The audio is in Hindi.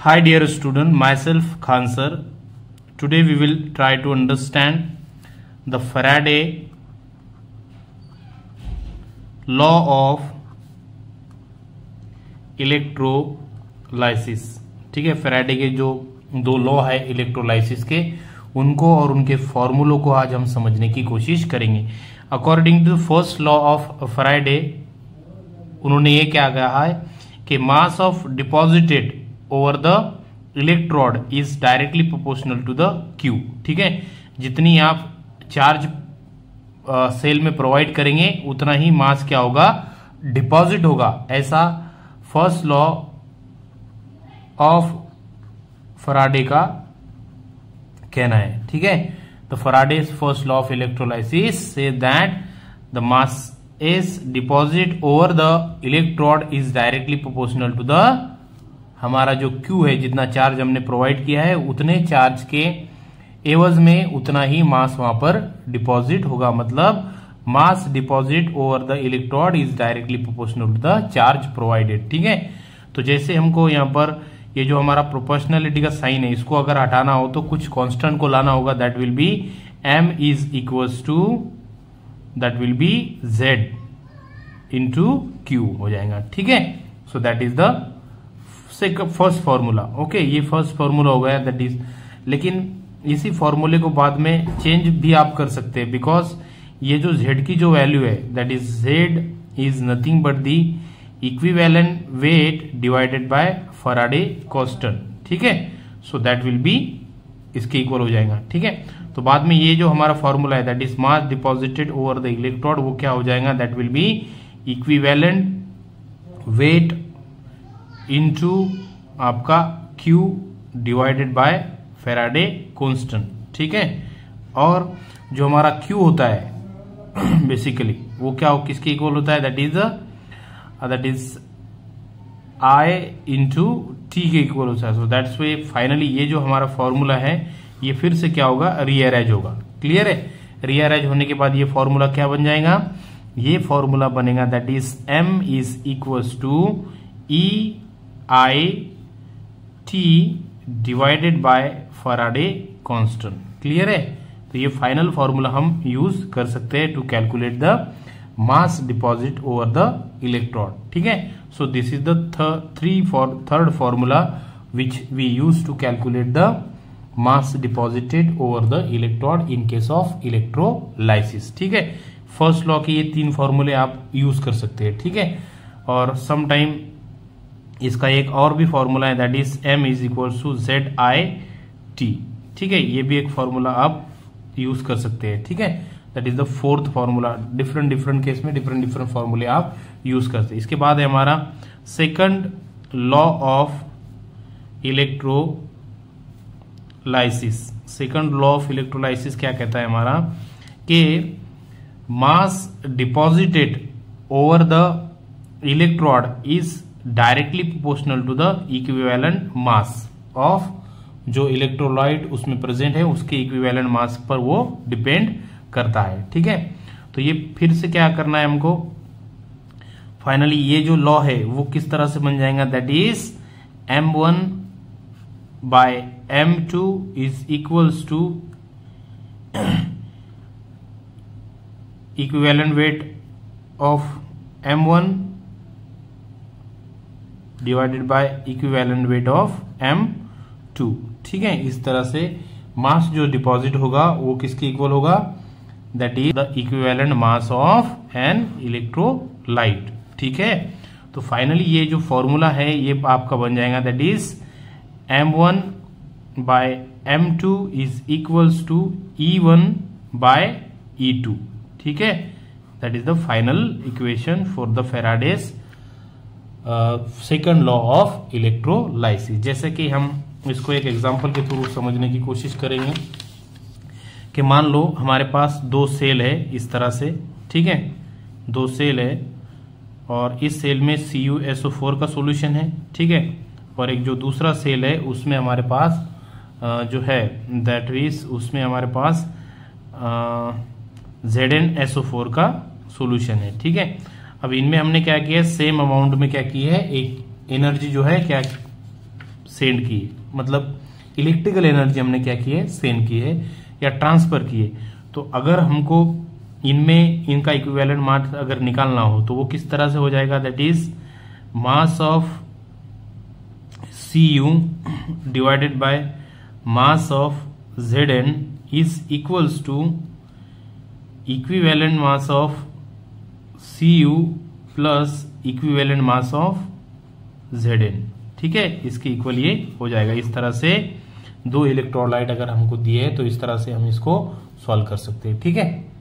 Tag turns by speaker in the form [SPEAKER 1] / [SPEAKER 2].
[SPEAKER 1] Hi dear student, myself Khan sir. Today we will try to understand the Faraday law of electrolysis. ठीक है, फैराडे के जो दो लॉ है इलेक्ट्रोलाइसिस के, उनको और उनके फॉर्मूलों को आज हम समझने की कोशिश करेंगे. According to first law of Faraday, उन्होंने ये क्या कहा है कि mass of deposited over the electrode is directly proportional to the Q. ठीक है, जितनी आप चार्ज सेल में प्रोवाइड करेंगे उतना ही मास क्या होगा, डिपॉजिट होगा. ऐसा फर्स्ट लॉ ऑफ फैराडे का कहना है. ठीक है, तो Faraday's first law of electrolysis से that the mass is deposit over the electrode is directly proportional to the, हमारा जो Q है, जितना चार्ज हमने प्रोवाइड किया है उतने चार्ज के एवज में उतना ही मास वहां पर डिपॉजिट होगा. मतलब mass deposit over the electrode is directly proportional to the charge provided. ठीक है, तो जैसे हमको यहाँ पर ये जो हमारा प्रोपोर्शनलिटी का साइन है, इसको अगर हटाना हो तो कुछ कांस्टेंट को लाना होगा. That will be M is equals to, that will be Z into Q हो जाएगा. ठीक है, so that is the first formula. Okay, ये फर्स्ट फॉर्मूला हो गया. दैट इज, लेकिन इसी फॉर्मूले को बाद में चेंज भी आप कर सकते हैं, बिकॉज ये जो Z की जो वैल्यू है, that is Z is nothing but the equivalent weight divided by Faraday constant. ठीक है, सो दैट विल बी इसके इक्वल हो जाएगा. ठीक है, तो बाद में ये जो हमारा फॉर्मूला है, that is mass deposited over the electrode, वो क्या हो जाएगा, that will B equivalent weight into आपका Q divided by Faraday constant. ठीक है, और जो हमारा Q होता है बेसिकली वो क्या हो, किसके इक्वल होता है, that is I into T के इक्वल होता है. सो दैट्स वे फाइनली ये जो हमारा फॉर्मूला है ये फिर से क्या होगा, रीअरेंज होगा. क्लियर है, रीअरेंज होने के बाद ये फॉर्मूला क्या बन जाएगा, ये फॉर्मूला बनेगा that is M is equals to I T divided by Faraday constant. Clear है, तो ये फाइनल फॉर्मूला हम यूज कर सकते हैं to calculate the mass deposit over the electrode. ठीक है, so this is the third formula which we use to calculate the mass deposited over the electrode in case of electrolysis. ठीक है, फर्स्ट लॉ के ये तीन फॉर्मूले आप यूज कर सकते हैं. ठीक है, और सम टाइम इसका एक और भी फॉर्मूला है, that is M is equal to ZIT. ठीक है, ये भी एक फॉर्मूला आप यूज कर सकते हैं. ठीक है, that is the fourth formula. Different case में डिफरेंट फॉर्मूले आप यूज करते हैं. इसके बाद है हमारा second law of electrolysis. Second law of electrolysis क्या कहता है हमारा, कि mass deposited over the electrode is directly proportional to the equivalent mass of, जो इलेक्ट्रोलाइट उसमें प्रेजेंट है उसके इक्विवेलेंट मास पर वो डिपेंड करता है. ठीक है, तो ये फिर से क्या करना है हमको, फाइनली ये जो लॉ है वो किस तरह से बन जाएगा, that is M1 by M2 is equals to equivalent weight of M1 divided by equivalent weight of M2. ठीक है, इस तरह से मास जो डिपॉजिट होगा वो किसके इक्वल होगा, that is the equivalent mass of an electrolyte. ठीक है, तो फाइनली ये जो फॉर्मूला है ये आपका बन जाएगा, that is M1 by M2 is equals to E1 by E2. ठीक है, that is the final equation for the Faraday's second law of electrolysis. जैसे कि हम इसको एक एग्जांपल के थ्रू समझने की कोशिश करेंगे कि मान लो हमारे पास दो सेल है इस तरह से. ठीक है, दो सेल है और इस सेल में CuSO4 का सॉल्यूशन है. ठीक है, और एक जो दूसरा सेल है उसमें हमारे पास जो है दैट इज उसमें हमारे पास ZnSO4 का सॉल्यूशन है. ठीक है, अब इनमें हमने क्या किया, सेम अमाउंट में क्या की है, एक एनर्जी जो है क्या सेंड की है, मतलब इलेक्ट्रिकल एनर्जी हमने क्या की है, सेंड की है या ट्रांसफर की है। तो अगर हमको इनमें इनका इक्विवेलेंट मास अगर निकालना हो तो वो किस तरह से हो जाएगा, that is mass of Cu divided by mass of Zn is equals to equivalent mass of Cu plus equivalent mass of Zn। ठीक है, इसके इक्वल ये हो जाएगा। इस तरह से दो इलेक्ट्रोलाइट अगर हमको दिए तो इस तरह से हम इसको सॉल्व कर सकते हैं। ठीक है।